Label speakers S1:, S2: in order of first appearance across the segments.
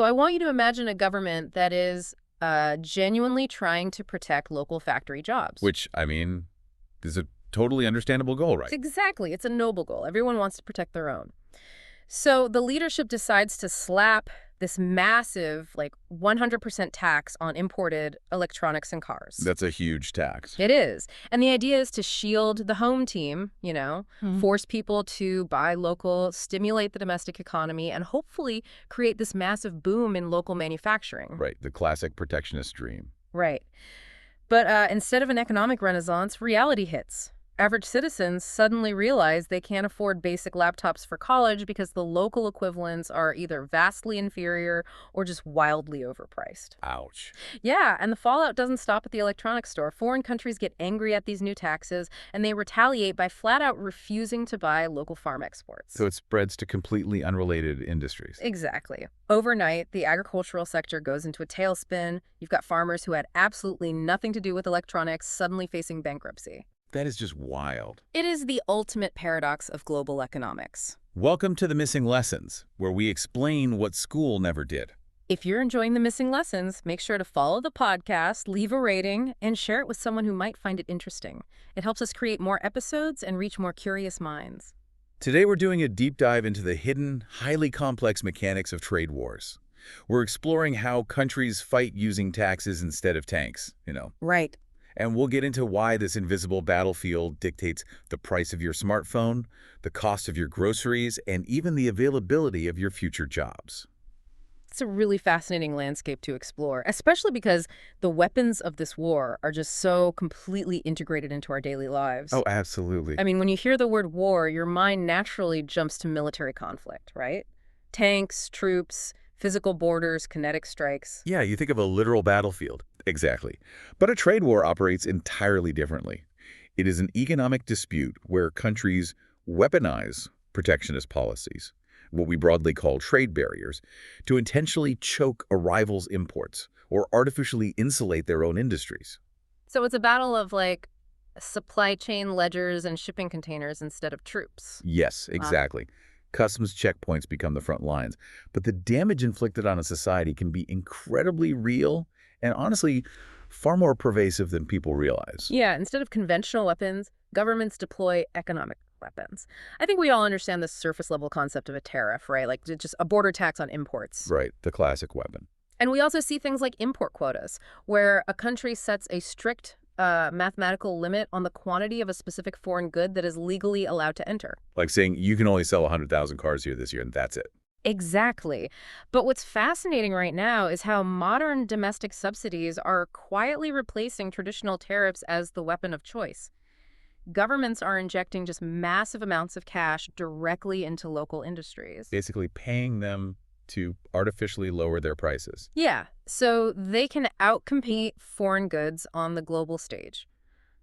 S1: So I want you to imagine a government that is genuinely trying to protect local factory jobs.
S2: Which, I mean, is a totally understandable goal, right?
S1: Exactly. It's a noble goal. Everyone wants to protect their own. So the leadership decides to slap this massive, like 100% tax on imported electronics and cars.
S2: That's a huge tax.
S1: It is. And the idea is to shield the home team, force people to buy local, stimulate the domestic economy, and hopefully create this massive boom in local manufacturing.
S2: Right, the classic protectionist dream.
S1: Right. But instead of an economic renaissance, reality hits. Average citizens suddenly realize they can't afford basic laptops for college because the local equivalents are either vastly inferior or just wildly overpriced.
S2: Ouch.
S1: Yeah, and the fallout doesn't stop at the electronics store. Foreign countries get angry at these new taxes, and they retaliate by flat out refusing to buy local farm exports.
S2: So it spreads to completely unrelated industries.
S1: Exactly. Overnight, the agricultural sector goes into a tailspin. You've got farmers who had absolutely nothing to do with electronics suddenly facing bankruptcy.
S2: That is just wild.
S1: It is the ultimate paradox of global economics.
S2: Welcome to the Missing Lessons, where we explain what school never did.
S1: If you're enjoying the missing lessons, make sure to follow the podcast, leave a rating, and share it with someone who might find it interesting. It helps us create more episodes and reach more curious minds.
S2: Today we're doing a deep dive into the hidden, highly complex mechanics of trade wars. We're exploring how countries fight using taxes instead of tanks,
S1: Right.
S2: And we'll get into why this invisible battlefield dictates the price of your smartphone, the cost of your groceries, and even the availability of your future jobs.
S1: It's a really fascinating landscape to explore, especially because the weapons of this war are just so completely integrated into our daily lives.
S2: Oh, absolutely.
S1: I mean, when you hear the word war, your mind naturally jumps to military conflict, right? Tanks, troops, physical borders, kinetic strikes.
S2: Yeah, you think of a literal battlefield. Exactly. But a trade war operates entirely differently. It is an economic dispute where countries weaponize protectionist policies, what we broadly call trade barriers, to intentionally choke a rival's imports or artificially insulate their own industries.
S1: So it's a battle of, like, supply chain ledgers and shipping containers instead of troops.
S2: Yes, exactly. Customs checkpoints become the front lines. But the damage inflicted on a society can be incredibly real and honestly far more pervasive than people realize.
S1: Yeah, instead of conventional weapons, governments deploy economic weapons. I think we all understand the surface-level concept of a tariff, right? Like just a border tax on imports.
S2: Right, the classic weapon.
S1: And we also see things like import quotas, where a country sets a strict mathematical limit on the quantity of a specific foreign good that is legally allowed to enter.
S2: Like saying you can only sell 100,000 cars here this year and that's it.
S1: Exactly. But what's fascinating right now is how modern domestic subsidies are quietly replacing traditional tariffs as the weapon of choice. Governments are injecting just massive amounts of cash directly into local industries.
S2: Basically paying them to artificially lower their prices.
S1: Yeah, so they can outcompete foreign goods on the global stage.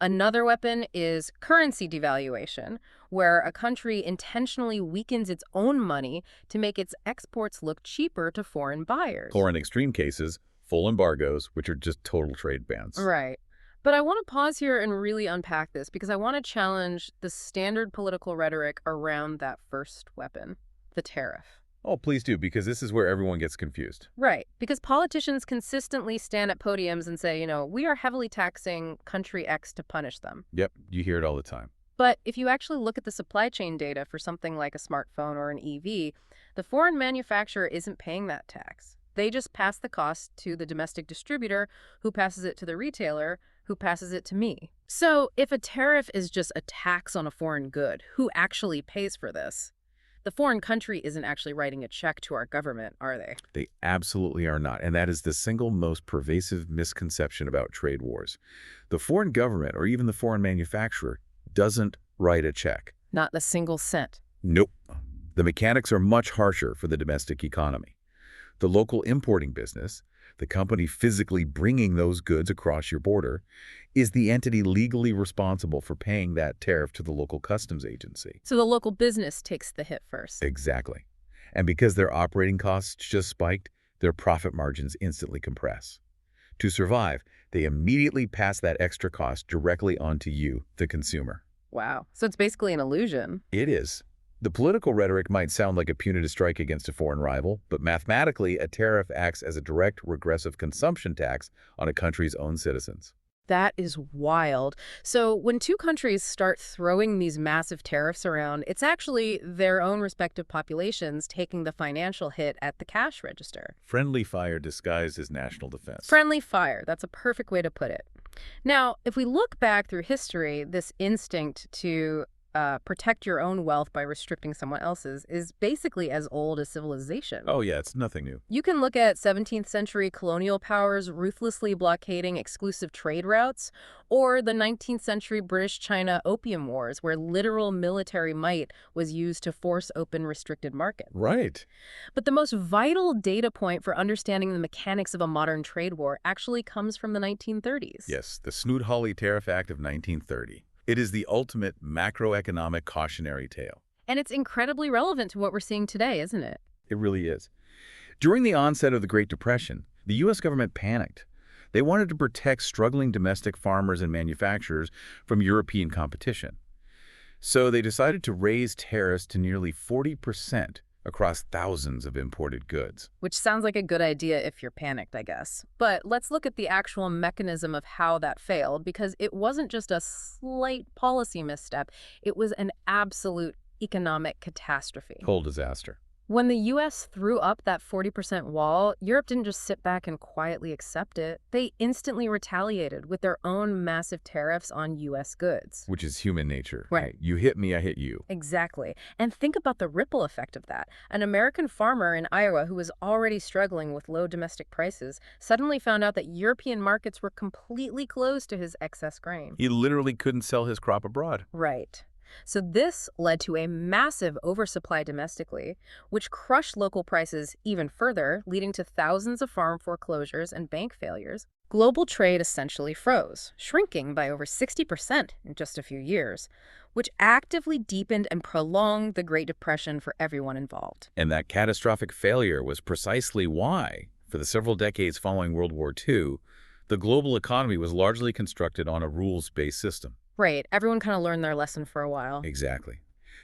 S1: Another weapon is currency devaluation, where a country intentionally weakens its own money to make its exports look cheaper to foreign buyers.
S2: Or in extreme cases, full embargoes, which are just total trade bans.
S1: Right. But I want to pause here and really unpack this because I want to challenge the standard political rhetoric around that first weapon, the tariff.
S2: Oh, please do, because this is where everyone gets confused.
S1: Right, because politicians consistently stand at podiums and say, we are heavily taxing country X to punish them.
S2: Yep, you hear it all the time.
S1: But if you actually look at the supply chain data for something like a smartphone or an EV, the foreign manufacturer isn't paying that tax. They just pass the cost to the domestic distributor, who passes it to the retailer, who passes it to me. So if a tariff is just a tax on a foreign good, who actually pays for this? The foreign country isn't actually writing a check to our government, are they?
S2: They absolutely are not, and that is the single most pervasive misconception about trade wars. The foreign government, or even the foreign manufacturer, doesn't write a check.
S1: Not a single cent.
S2: Nope. The mechanics are much harsher for the domestic economy. The local importing business, the company physically bringing those goods across your border, is the entity legally responsible for paying that tariff to the local customs agency.
S1: So the local business takes the hit first.
S2: Exactly. And because their operating costs just spiked, their profit margins instantly compress. To survive, they immediately pass that extra cost directly onto you, the consumer.
S1: Wow. So it's basically an illusion.
S2: It is. The political rhetoric might sound like a punitive strike against a foreign rival, but mathematically, a tariff acts as a direct regressive consumption tax on a country's own citizens.
S1: That is wild. So when two countries start throwing these massive tariffs around, it's actually their own respective populations taking the financial hit at the cash register.
S2: Friendly fire disguised as national defense.
S1: Friendly fire. That's a perfect way to put it. Now, if we look back through history, this instinct to protect your own wealth by restricting someone else's is basically as old as civilization.
S2: Oh yeah, it's nothing new.
S1: You can look at 17th century colonial powers ruthlessly blockading exclusive trade routes, or the 19th century British-China Opium Wars, where literal military might was used to force open restricted markets.
S2: Right.
S1: But the most vital data point for understanding the mechanics of a modern trade war actually comes from the 1930s.
S2: Yes, the Smoot-Hawley Tariff Act of 1930. It is the ultimate macroeconomic cautionary tale.
S1: And it's incredibly relevant to what we're seeing today, isn't it?
S2: It really is. During the onset of the Great Depression, the U.S. government panicked. They wanted to protect struggling domestic farmers and manufacturers from European competition. So they decided to raise tariffs to nearly 40% across thousands of imported goods.
S1: Which sounds like a good idea if you're panicked, I guess. But let's look at the actual mechanism of how that failed, because it wasn't just a slight policy misstep. It was an absolute economic catastrophe.
S2: Whole disaster.
S1: When the U.S. threw up that 40% wall, Europe didn't just sit back and quietly accept it. They instantly retaliated with their own massive tariffs on U.S. goods.
S2: Which is human nature.
S1: Right.
S2: You hit me, I hit you.
S1: Exactly. And think about the ripple effect of that. An American farmer in Iowa who was already struggling with low domestic prices suddenly found out that European markets were completely closed to his excess grain.
S2: He literally couldn't sell his crop abroad.
S1: Right. So this led to a massive oversupply domestically, which crushed local prices even further, leading to thousands of farm foreclosures and bank failures. Global trade essentially froze, shrinking by over 60% in just a few years, which actively deepened and prolonged the Great Depression for everyone involved.
S2: And that catastrophic failure was precisely why, for the several decades following World War II, the global economy was largely constructed on a rules-based system.
S1: Right. Everyone kind of learned their lesson for a while.
S2: Exactly.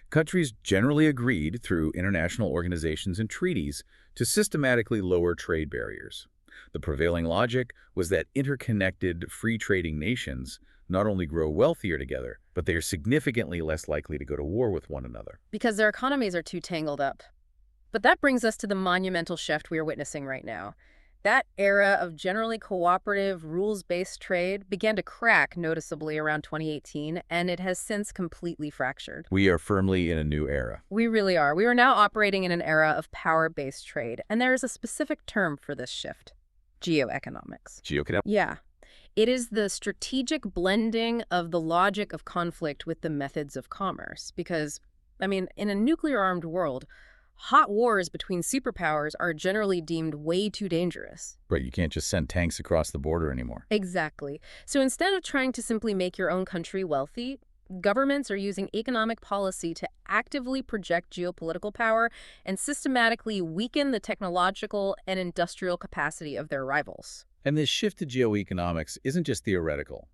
S2: Countries generally agreed through international organizations and treaties to systematically lower trade barriers. The prevailing logic was that interconnected, free-trading nations not only grow wealthier together, but they are significantly less likely to go to war with one another.
S1: Because their economies are too tangled up. But that brings us to the monumental shift we are witnessing right now. That era of generally cooperative, rules-based trade began to crack noticeably around 2018, and it has since completely fractured.
S2: We are firmly in a new era.
S1: We really are. We are now operating in an era of power-based trade, and there is a specific term for this shift: geoeconomics.
S2: Geoeconomics?
S1: Yeah. It is the strategic blending of the logic of conflict with the methods of commerce. Because, I mean, in a nuclear-armed world, hot wars between superpowers are generally deemed way too dangerous.
S2: Right, you can't just send tanks across the border anymore.
S1: Exactly. So instead of trying to simply make your own country wealthy, governments are using economic policy to actively project geopolitical power and systematically weaken the technological and industrial capacity of their rivals.
S2: And this shift to geoeconomics isn't just theoretical.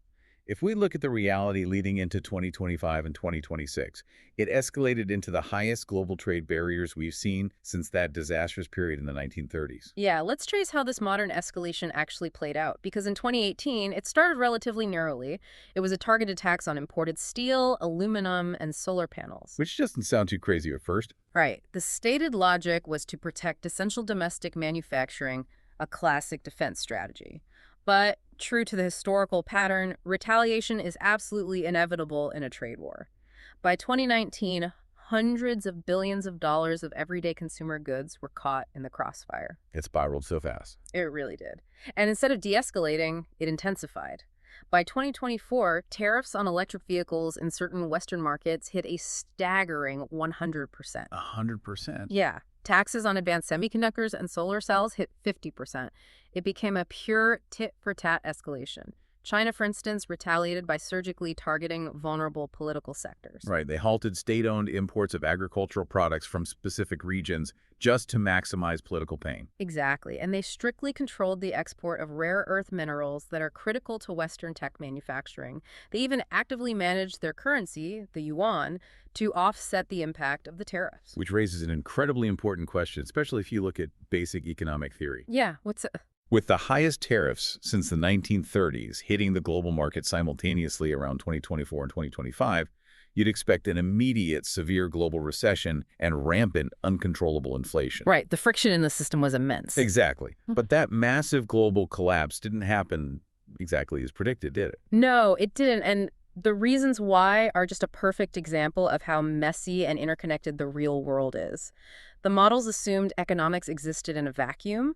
S2: If we look at the reality leading into 2025 and 2026, it escalated into the highest global trade barriers we've seen since that disastrous period in the 1930s.
S1: Yeah, let's trace how this modern escalation actually played out, because in 2018, it started relatively narrowly. It was a targeted tax on imported steel, aluminum, and solar panels.
S2: Which doesn't sound too crazy at first.
S1: Right. The stated logic was to protect essential domestic manufacturing, a classic defense strategy. But true to the historical pattern, retaliation is absolutely inevitable in a trade war. By 2019, hundreds of billions of dollars of everyday consumer goods were caught in the crossfire.
S2: It spiraled so fast.
S1: It really did. And instead of de-escalating, it intensified. By 2024, tariffs on electric vehicles in certain Western markets hit a staggering 100%.
S2: 100%?
S1: Yeah. Taxes on advanced semiconductors and solar cells hit 50%. It became a pure tit-for-tat escalation. China, for instance, retaliated by surgically targeting vulnerable political sectors.
S2: Right, they halted state-owned imports of agricultural products from specific regions just to maximize political pain.
S1: Exactly, and they strictly controlled the export of rare earth minerals that are critical to Western tech manufacturing. They even actively managed their currency, the yuan, to offset the impact of the tariffs.
S2: Which raises an incredibly important question, especially if you look at basic economic theory.
S1: Yeah, what's it?
S2: With the highest tariffs since the 1930s hitting the global market simultaneously around 2024 and 2025, you'd expect an immediate severe global recession and rampant, uncontrollable inflation.
S1: Right, the friction in the system was immense.
S2: Exactly. But that massive global collapse didn't happen exactly as predicted, did it?
S1: No, it didn't, and the reasons why are just a perfect example of how messy and interconnected the real world is. The models assumed economics existed in a vacuum,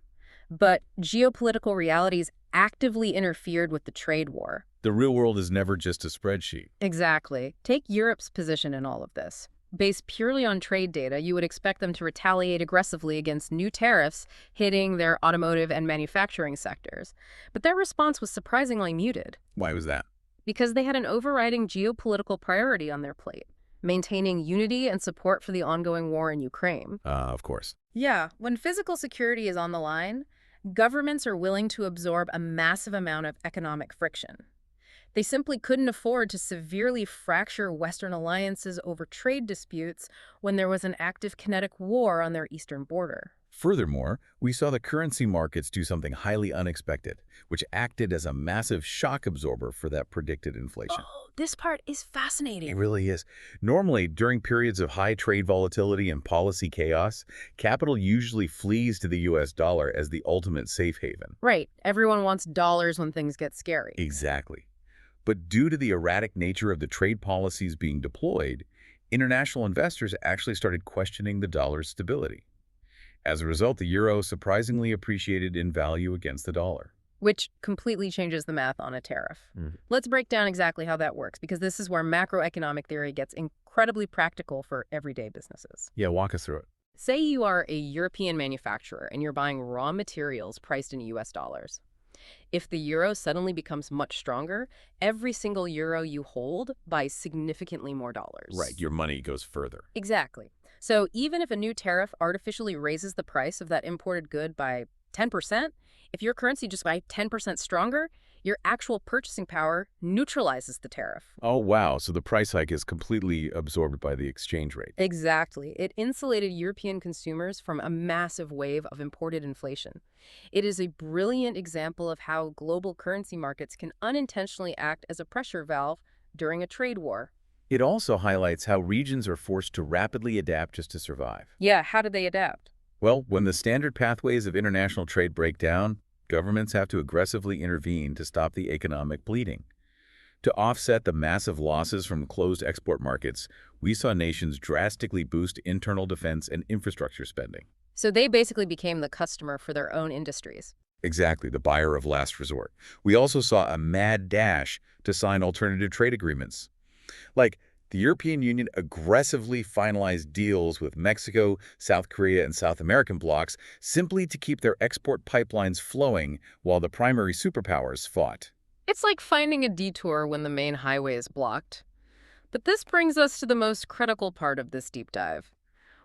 S1: but geopolitical realities actively interfered with the trade war.
S2: The real world is never just a spreadsheet.
S1: Exactly. Take Europe's position in all of this. Based purely on trade data, you would expect them to retaliate aggressively against new tariffs hitting their automotive and manufacturing sectors. But their response was surprisingly muted.
S2: Why was that?
S1: Because they had an overriding geopolitical priority on their plate, maintaining unity and support for the ongoing war in Ukraine.
S2: Of course.
S1: Yeah, when physical security is on the line, governments are willing to absorb a massive amount of economic friction. They simply couldn't afford to severely fracture Western alliances over trade disputes when there was an active kinetic war on their eastern border.
S2: Furthermore, we saw the currency markets do something highly unexpected, which acted as a massive shock absorber for that predicted inflation.
S1: Oh, this part is fascinating.
S2: It really is. Normally, during periods of high trade volatility and policy chaos, capital usually flees to the US dollar as the ultimate safe haven.
S1: Right. Everyone wants dollars when things get scary.
S2: Exactly. But due to the erratic nature of the trade policies being deployed, international investors actually started questioning the dollar's stability. As a result, the euro surprisingly appreciated in value against the dollar.
S1: Which completely changes the math on a tariff. Let's break down exactly how that works, because this is where macroeconomic theory gets incredibly practical for everyday businesses.
S2: Yeah, walk us through it.
S1: Say you are a European manufacturer and you're buying raw materials priced in US dollars. If the euro suddenly becomes much stronger, every single euro you hold buys significantly more dollars.
S2: Right, your money goes further.
S1: Exactly. So even if a new tariff artificially raises the price of that imported good by 10%, if your currency just by 10% stronger, your actual purchasing power neutralizes the tariff.
S2: Oh, wow. So the price hike is completely absorbed by the exchange rate.
S1: Exactly. It insulated European consumers from a massive wave of imported inflation. It is a brilliant example of how global currency markets can unintentionally act as a pressure valve during a trade war.
S2: It also highlights how regions are forced to rapidly adapt just to survive.
S1: Yeah, how do they adapt?
S2: Well, when the standard pathways of international trade break down, governments have to aggressively intervene to stop the economic bleeding. To offset the massive losses from closed export markets, we saw nations drastically boost internal defense and infrastructure spending.
S1: So they basically became the customer for their own industries.
S2: Exactly, the buyer of last resort. We also saw a mad dash to sign alternative trade agreements. Like, the European Union aggressively finalized deals with Mexico, South Korea, and South American blocs simply to keep their export pipelines flowing while the primary superpowers fought.
S1: It's like finding a detour when the main highway is blocked. But this brings us to the most critical part of this deep dive.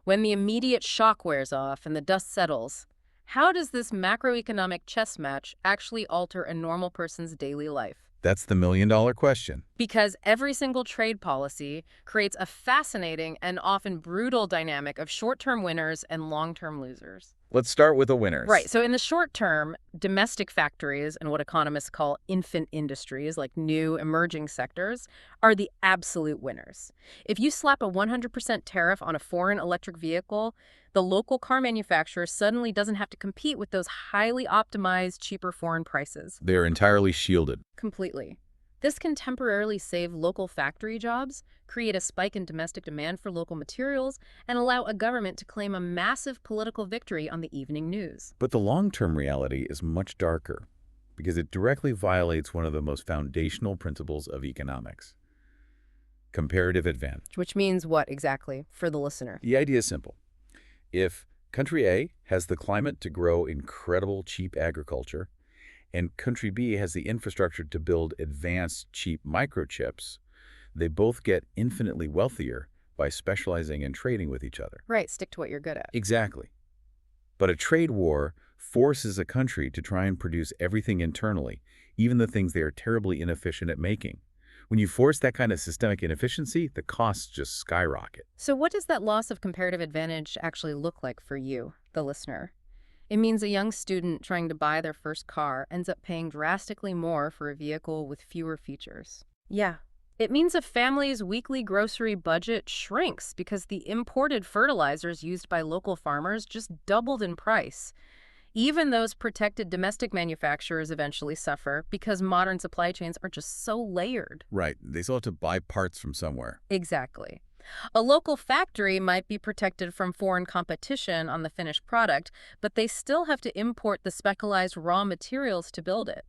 S1: When the immediate shock wears off and the dust settles, how does this macroeconomic chess match actually alter a normal person's daily life?
S2: That's the million-dollar question.
S1: Because every single trade policy creates a fascinating and often brutal dynamic of short-term winners and long-term losers.
S2: Let's start with the winners.
S1: Right. So in the short term, domestic factories and what economists call infant industries, like new emerging sectors, are the absolute winners. If you slap a 100% tariff on a foreign electric vehicle, the local car manufacturer suddenly doesn't have to compete with those highly optimized, cheaper foreign prices.
S2: They're entirely shielded.
S1: Completely. This can temporarily save local factory jobs, create a spike in domestic demand for local materials, and allow a government to claim a massive political victory on the evening news.
S2: But the long-term reality is much darker because it directly violates one of the most foundational principles of economics: comparative advantage.
S1: Which means what exactly for the listener?
S2: The idea is simple. If country A has the climate to grow incredible cheap agriculture, and country B has the infrastructure to build advanced, cheap microchips, they both get infinitely wealthier by specializing and trading with each other.
S1: Right, stick to what you're good at.
S2: Exactly. But a trade war forces a country to try and produce everything internally, even the things they are terribly inefficient at making. When you force that kind of systemic inefficiency, the costs just skyrocket.
S1: So what does that loss of comparative advantage actually look like for you, the listener? It means a young student trying to buy their first car ends up paying drastically more for a vehicle with fewer features. Yeah. It means a family's weekly grocery budget shrinks because the imported fertilizers used by local farmers just doubled in price. Even those protected domestic manufacturers eventually suffer because modern supply chains are just so layered.
S2: Right. They still have to buy parts from somewhere.
S1: Exactly. A local factory might be protected from foreign competition on the finished product, but they still have to import the specialized raw materials to build it.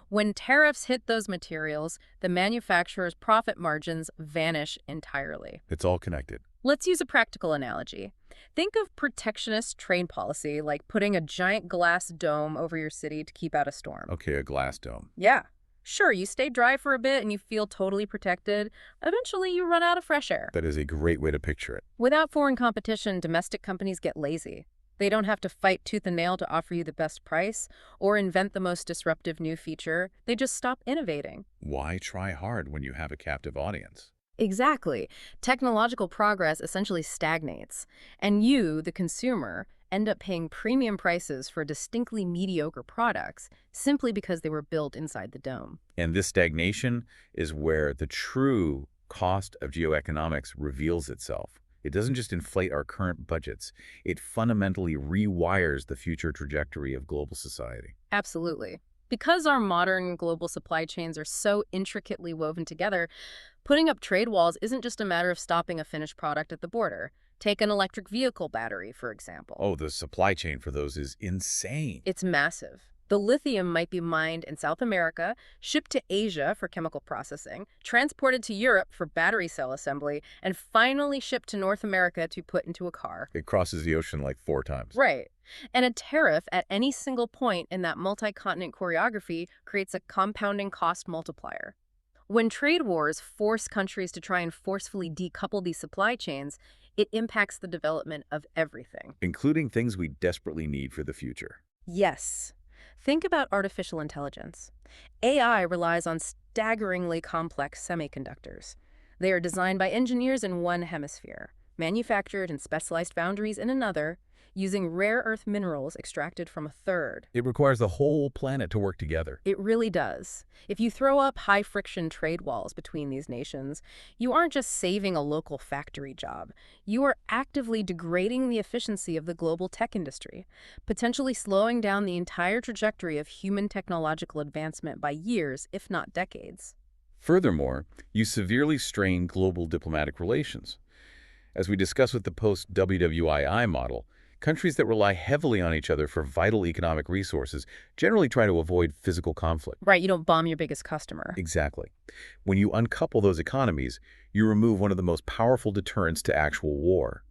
S1: When tariffs hit those materials, the manufacturer's profit margins vanish entirely.
S2: It's all connected.
S1: Let's use a practical analogy. Think of protectionist trade policy like putting a giant glass dome over your city to keep out a storm.
S2: Okay, a glass dome.
S1: Yeah. Sure, you stay dry for a bit and you feel totally protected. Eventually, you run out of fresh air.
S2: That is a great way to picture it.
S1: Without foreign competition, domestic companies get lazy. They don't have to fight tooth and nail to offer you the best price or invent the most disruptive new feature. They just stop innovating.
S2: Why try hard when you have a captive audience?
S1: Exactly. Technological progress essentially stagnates, and you, the consumer, end up paying premium prices for distinctly mediocre products simply because they were built inside the dome.
S2: And this stagnation is where the true cost of geoeconomics reveals itself. It doesn't just inflate our current budgets, it fundamentally rewires the future trajectory of global society.
S1: Absolutely. Because our modern global supply chains are so intricately woven together, putting up trade walls isn't just a matter of stopping a finished product at the border. Take an electric vehicle battery, for example.
S2: Oh, the supply chain for those is insane.
S1: It's massive. The lithium might be mined in South America, shipped to Asia for chemical processing, transported to Europe for battery cell assembly, and finally shipped to North America to put into a car.
S2: It crosses the ocean like 4 times.
S1: Right. And a tariff at any single point in that multi-continent choreography creates a compounding cost multiplier. When trade wars force countries to try and forcefully decouple these supply chains, it impacts the development of everything.
S2: Including things we desperately need for the future.
S1: Yes. Think about artificial intelligence. AI relies on staggeringly complex semiconductors. They are designed by engineers in one hemisphere, manufactured in specialized foundries in another, using rare earth minerals extracted from a third.
S2: It requires the whole planet to work together.
S1: It really does. If you throw up high-friction trade walls between these nations, you aren't just saving a local factory job. You are actively degrading the efficiency of the global tech industry, potentially slowing down the entire trajectory of human technological advancement by years, if not decades.
S2: Furthermore, you severely strain global diplomatic relations. As we discussed with the post-WWII model, countries that rely heavily on each other for vital economic resources generally try to avoid physical conflict.
S1: Right, you don't bomb your biggest customer.
S2: Exactly. When you uncouple those economies, you remove one of the most powerful deterrents to actual war.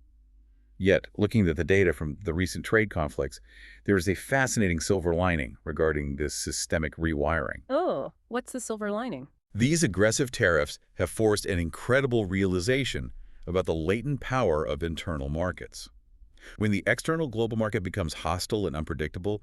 S2: Yet, looking at the data from the recent trade conflicts, there is a fascinating silver lining regarding this systemic rewiring.
S1: Oh, what's the silver lining?
S2: These aggressive tariffs have forced an incredible realization about the latent power of internal markets. When the external global market becomes hostile and unpredictable,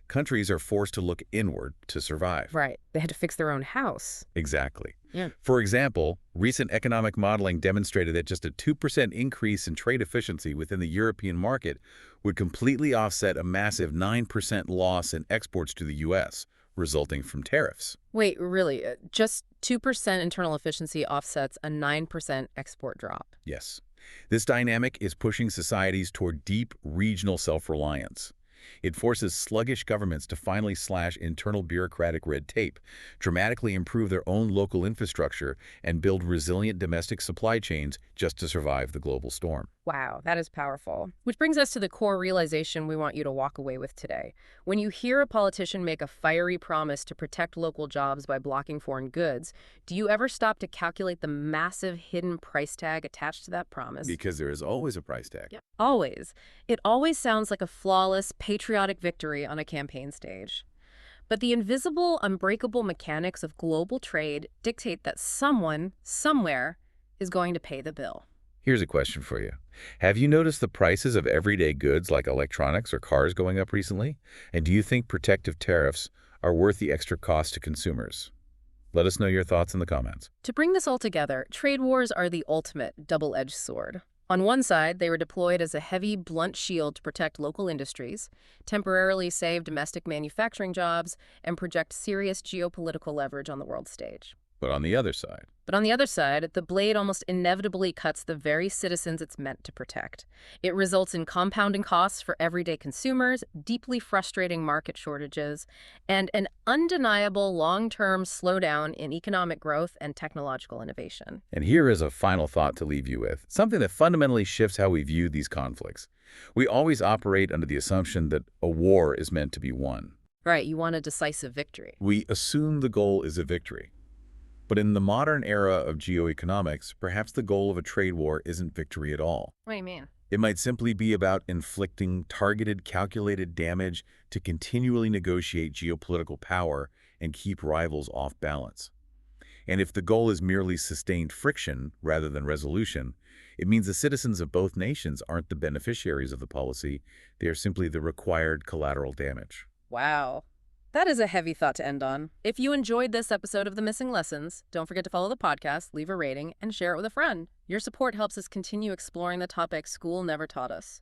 S2: countries are forced to look inward to survive.
S1: Right, they had to fix their own house.
S2: Exactly.
S1: Yeah.
S2: For example, recent economic modeling demonstrated that just a 2% increase in trade efficiency within the European market would completely offset a massive 9% loss in exports to the U.S., resulting from tariffs.
S1: Wait, really? Just 2% internal efficiency offsets a 9% export drop?
S2: Yes. This dynamic is pushing societies toward deep regional self-reliance. It forces sluggish governments to finally slash internal bureaucratic red tape, dramatically improve their own local infrastructure, and build resilient domestic supply chains just to survive the global storm.
S1: Wow, that is powerful. Which brings us to the core realization we want you to walk away with today. When you hear a politician make a fiery promise to protect local jobs by blocking foreign goods, do you ever stop to calculate the massive hidden price tag attached to that promise?
S2: Because there is always a price tag.
S1: Yeah. Always. It always sounds like a flawless, patriotic victory on a campaign stage. But the invisible, unbreakable mechanics of global trade dictate that someone, somewhere, is going to pay the bill.
S2: Here's a question for you. Have you noticed the prices of everyday goods like electronics or cars going up recently? And do you think protective tariffs are worth the extra cost to consumers? Let us know your thoughts in the comments.
S1: To bring this all together, trade wars are the ultimate double-edged sword. On one side, they were deployed as a heavy, blunt shield to protect local industries, temporarily save domestic manufacturing jobs, and project serious geopolitical leverage on the world stage.
S2: But on the other side,
S1: But on the other side, the blade almost inevitably cuts the very citizens it's meant to protect. It results in compounding costs for everyday consumers, deeply frustrating market shortages, and an undeniable long-term slowdown in economic growth and technological innovation.
S2: and here is a final thought to leave you with, something that fundamentally shifts how we view these conflicts. We always operate under the assumption that a war is meant to be won.
S1: Right, you want a decisive victory.
S2: We assume the goal is a victory. But in the modern era of geoeconomics, perhaps the goal of a trade war isn't victory at all.
S1: What do you mean?
S2: It might simply be about inflicting targeted, calculated damage to continually negotiate geopolitical power and keep rivals off balance. And if the goal is merely sustained friction rather than resolution, it means the citizens of both nations aren't the beneficiaries of the policy, they are simply the required collateral damage.
S1: Wow. That is a heavy thought to end on. If you enjoyed this episode of The Missing Lessons, don't forget to follow the podcast, leave a rating, and share it with a friend. Your support helps us continue exploring the topics school never taught us.